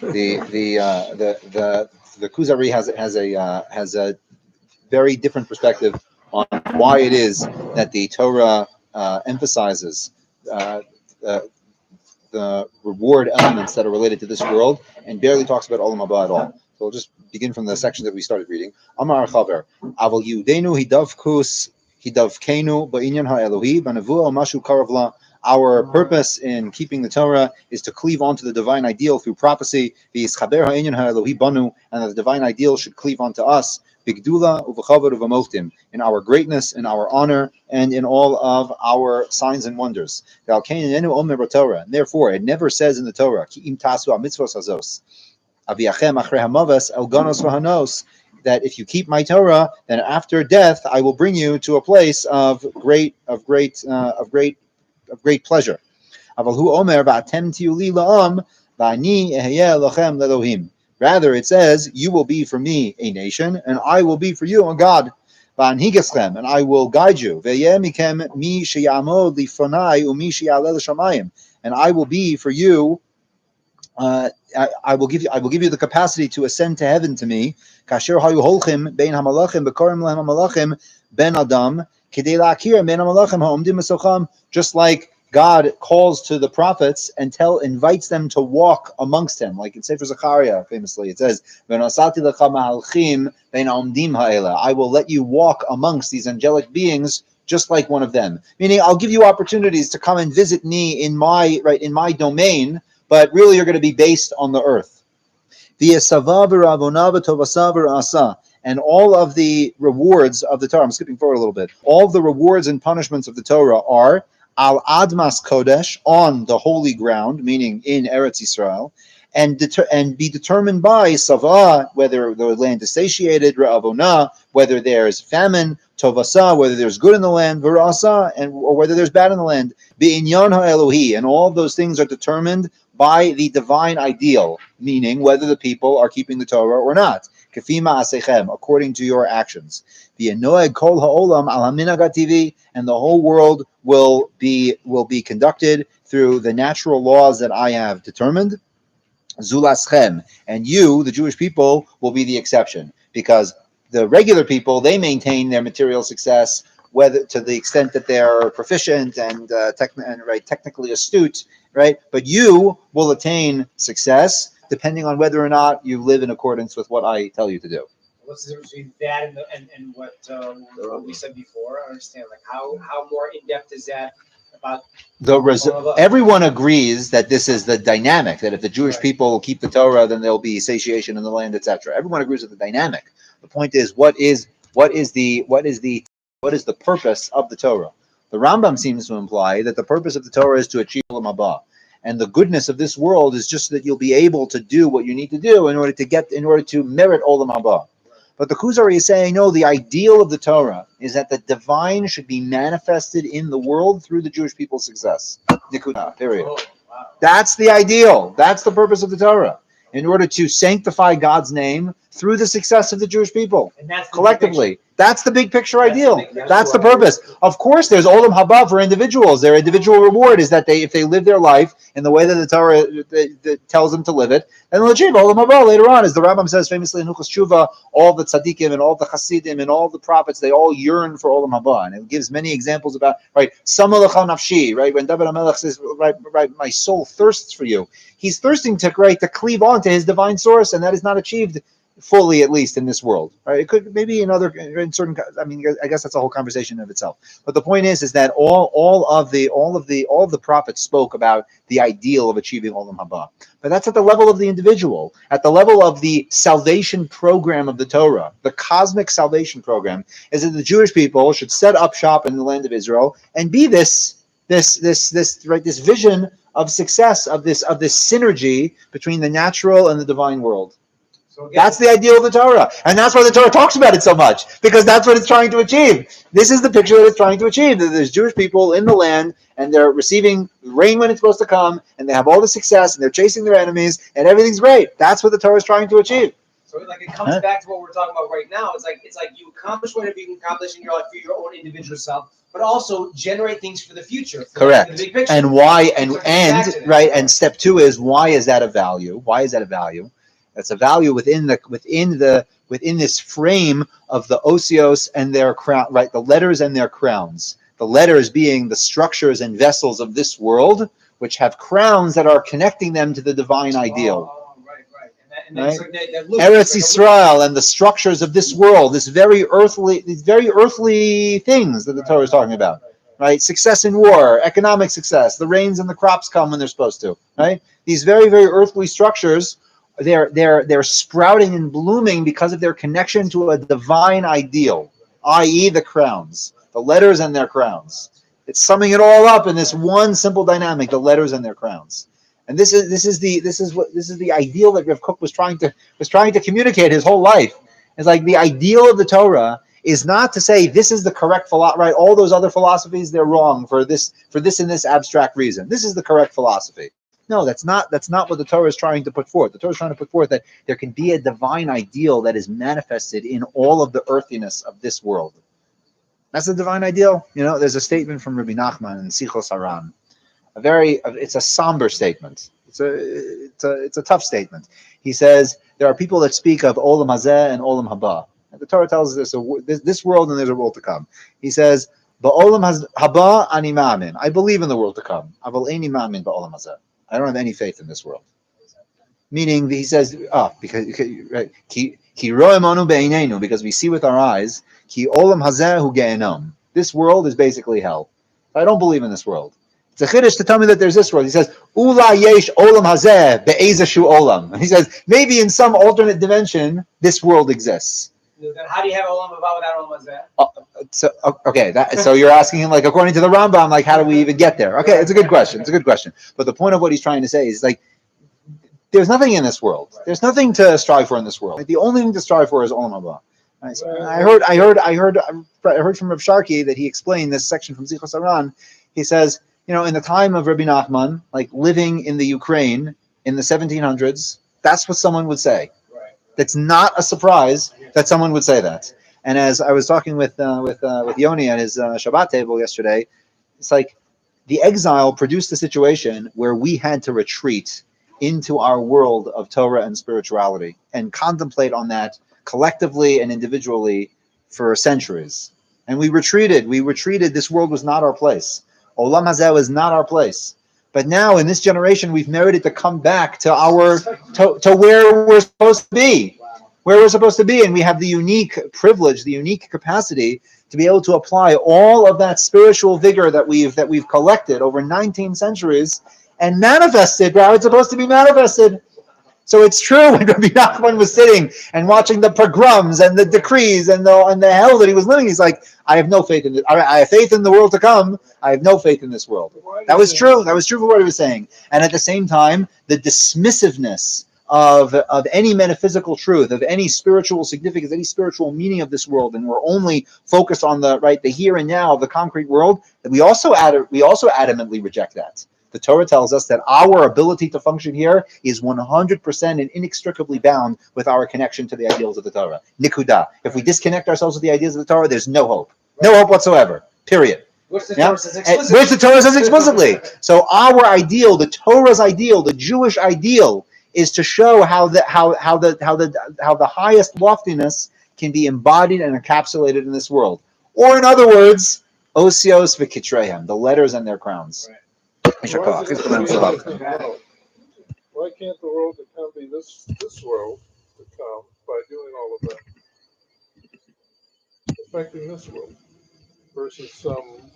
The Kuzari has a very different perspective on why it is that the Torah emphasizes uh, uh, the reward elements that are related to this world and barely talks about Olam Haba at all. So we'll just begin from the section that we started reading. Amar Chaver, Aval Yudenu Hidavkenu Ba'inyan HaElohi B'Nevuah Mashu Karavla. Our purpose in keeping the Torah is to cleave onto the divine ideal through prophecy. V'yischaber ha'inyan ha'elohi banu, and the divine ideal should cleave onto us. Bigdula uv'chavod uv'moftim, in our greatness, in our honor, and in all of our signs and wonders. And therefore, it never says in the Torah, Ki im tasu mitzvos hazos, aviachem achrei hamavas el ganos v'hanos, that if you keep my Torah, then after death I will bring you to a place of great pleasure. Aval omer va'atem tiyu li la'am va'ani eheyeh lochem lelohim. Rather, it says, you will be for me a nation, and I will be for you a God. Va'anhigeschem, and I will guide you. Ve'yeh mikem mi sheyamod lifonai u'mi sheyaleh l'shamayim, and I will be for you. I will give you the capacity to ascend to heaven to me. Kasher hayu holchim bein hamalachim bekorim lehem hamalachim ben adam kidei la'akir bein hamalachim ha'omdim mesocham. Just like God calls to the prophets and invites them to walk amongst him, like in Sefer Zechariah, famously it says, "V'nosati lecha mahalchim bein ha'omdim ha'ela." I will let you walk amongst these angelic beings, just like one of them. Meaning, I'll give you opportunities to come and visit me in my domain, but really you're going to be based on the earth. And all of the rewards of the Torah, I'm skipping forward a little bit, all of the rewards and punishments of the Torah are al admas kodesh, on the holy ground, meaning in Eretz Yisrael, and be determined by savah, whether the land is satiated, ra'avona, whether there's famine, tovasa, whether there's good in the land, verasa, or whether there's bad in the land, be'inyan ha'elohi, and all of those things are determined by the divine ideal, meaning whether the people are keeping the Torah or not. Kefima asechem, according to your actions. V'yenoeg kol ha'olam al haminhag hativi, and the whole world will be conducted through the natural laws that I have determined. Zulaschem, and you, the Jewish people, will be the exception, because the regular people, they maintain their material success, whether to the extent that they're proficient and technically astute, right? But you will attain success depending on whether or not you live in accordance with what I tell you to do. What's the difference between that and what we said before? I understand, like how more in depth is that about? Everyone agrees that this is the dynamic, that if the Jewish people keep the Torah, then there'll be satiation in the land, etc. Everyone agrees with the dynamic. The point is, what is the purpose of the Torah? The Rambam seems to imply that the purpose of the Torah is to achieve Olam Haba, and the goodness of this world is just that you'll be able to do what you need to do in order to merit Olam Haba. But the Kuzari is saying, no, the ideal of the Torah is that the divine should be manifested in the world through the Jewish people's success. Nikuda, period. Oh, wow. That's the ideal. That's the purpose of the Torah, in order to sanctify God's name through the success of the Jewish people, and that's collectively. That's the big picture ideal. That's the purpose. Of course, there's Olam Haba for individuals. Their individual reward is that if they live their life in the way that the Torah tells them to live it, then they'll achieve Olam Haba later on. As the Rambam says famously in Hilchos Tshuva, all the tzaddikim and all the chasidim and all the prophets, they all yearn for Olam Haba. And it gives many examples about, right, Sama lecha nafshi, right, when David HaMelech says, right, my soul thirsts for you. He's thirsting to cleave on to his divine source, and that is not achieved fully, at least in this world. Right? It could maybe in certain. I mean, I guess that's a whole conversation of itself. But the point is that all of the prophets spoke about the ideal of achieving Olam Haba. But that's at the level of the individual. At the level of the salvation program of the Torah, the cosmic salvation program, is that the Jewish people should set up shop in the land of Israel and be this vision of success, of this synergy between the natural and the divine world. So again, that's the ideal of the Torah, and that's why the Torah talks about it so much, because that's what it's trying to achieve. This is the picture that it's trying to achieve, that there's Jewish people in the land, and they're receiving rain when it's supposed to come, and they have all the success, and they're chasing their enemies, and everything's great. That's what the Torah is trying to achieve. So like it comes back to what we're talking about right now. It's like you accomplish whatever you can accomplish in your life for your own individual self, but also generate things for the future. For Correct. The big picture. And why? So it comes back to that. Right. And step two is, why is that a value? Why is that a value? That's a value within this frame of the osios and their crown. Right. The letters and their crowns. The letters being the structures and vessels of this world, which have crowns that are connecting them to the divine ideal. Right? So Eretz Yisrael and the structures of this world, these very earthly things that the Torah is talking about, right? Success in war, economic success, the rains and the crops come when they're supposed to, right? These very, very earthly structures, they're sprouting and blooming because of their connection to a divine ideal, i.e., the crowns, the letters and their crowns. It's summing it all up in this one simple dynamic: the letters and their crowns. And this is the ideal that Rav Kook was trying to communicate his whole life. It's like the ideal of the Torah is not to say this is the correct philosophy, right? All those other philosophies, they're wrong for this and this abstract reason. This is the correct philosophy. No, that's not what the Torah is trying to put forth. The Torah is trying to put forth that there can be a divine ideal that is manifested in all of the earthiness of this world. That's the divine ideal. There's a statement from Rabbi Nachman in Sichos Haran. It's a somber statement. It's a tough statement. He says there are people that speak of Olam Hazeh and Olam Haba. And the Torah tells us this world and there's a world to come. He says, "Ba'olam haba ani ma'amin." I believe in the world to come. Aval eini ma'amin ba'olam hazeh. I don't have any faith in this world. Meaning, he says, because ki ro'em anu be'einenu, because we see with our eyes, ki olam hazeh hu ge'enom. This world is basically hell. I don't believe in this world. It's a chiddush to tell me that there's this world. He says, "Ula yesh olam hazeh be'ezashu olam." He says, maybe in some alternate dimension, this world exists. Then how do you have olam haba without olam hazeh? So you're asking him, like, according to the Rambam, like, how do we even get there? Okay, it's a good question. But the point of what he's trying to say is, like, there's nothing in this world. There's nothing to strive for in this world. Like, the only thing to strive for is olam haba. Right, so I heard from Rav Sharkey that he explained this section from Zichos Haran. He says, in the time of Rabbi Nachman, like living in the Ukraine in the 1700s, that's what someone would say. Right. That's not a surprise that someone would say that. And as I was talking with Yoni at his Shabbat table yesterday, it's like the exile produced a situation where we had to retreat into our world of Torah and spirituality and contemplate on that collectively and individually for centuries. And we retreated. This world was not our place. Olam Hazeh was not our place. But now in this generation, we've merited to come back to to where we're supposed to be. Where we're supposed to be. And we have the unique privilege, the unique capacity to be able to apply all of that spiritual vigor that we've collected over 19 centuries and manifested how it's supposed to be manifested. So it's true when Rabbi Nachman was sitting and watching the pogroms and the decrees and the hell that he was living, he's like, I have no faith in it. I have faith in the world to come. I have no faith in this world. That was true. That was true for what he was saying. And at the same time, the dismissiveness of any metaphysical truth, of any spiritual significance, any spiritual meaning of this world, and we're only focused on the here and now of the concrete world, that we also adamantly reject that. The Torah tells us that our ability to function here is 100% and inextricably bound with our connection to the ideals of the Torah. Nikuda. If we disconnect ourselves with the ideas of the Torah, there's no hope. No hope whatsoever. Period. Which the Torah says explicitly. Which the Torah says explicitly. So our ideal, the Torah's ideal, the Jewish ideal, is to show how the highest loftiness can be embodied and encapsulated in this world. Or in other words, osios v'kitrehem, the letters and their crowns. Right. Why can't the world to come be this world to come by doing all of that? Affecting this world versus some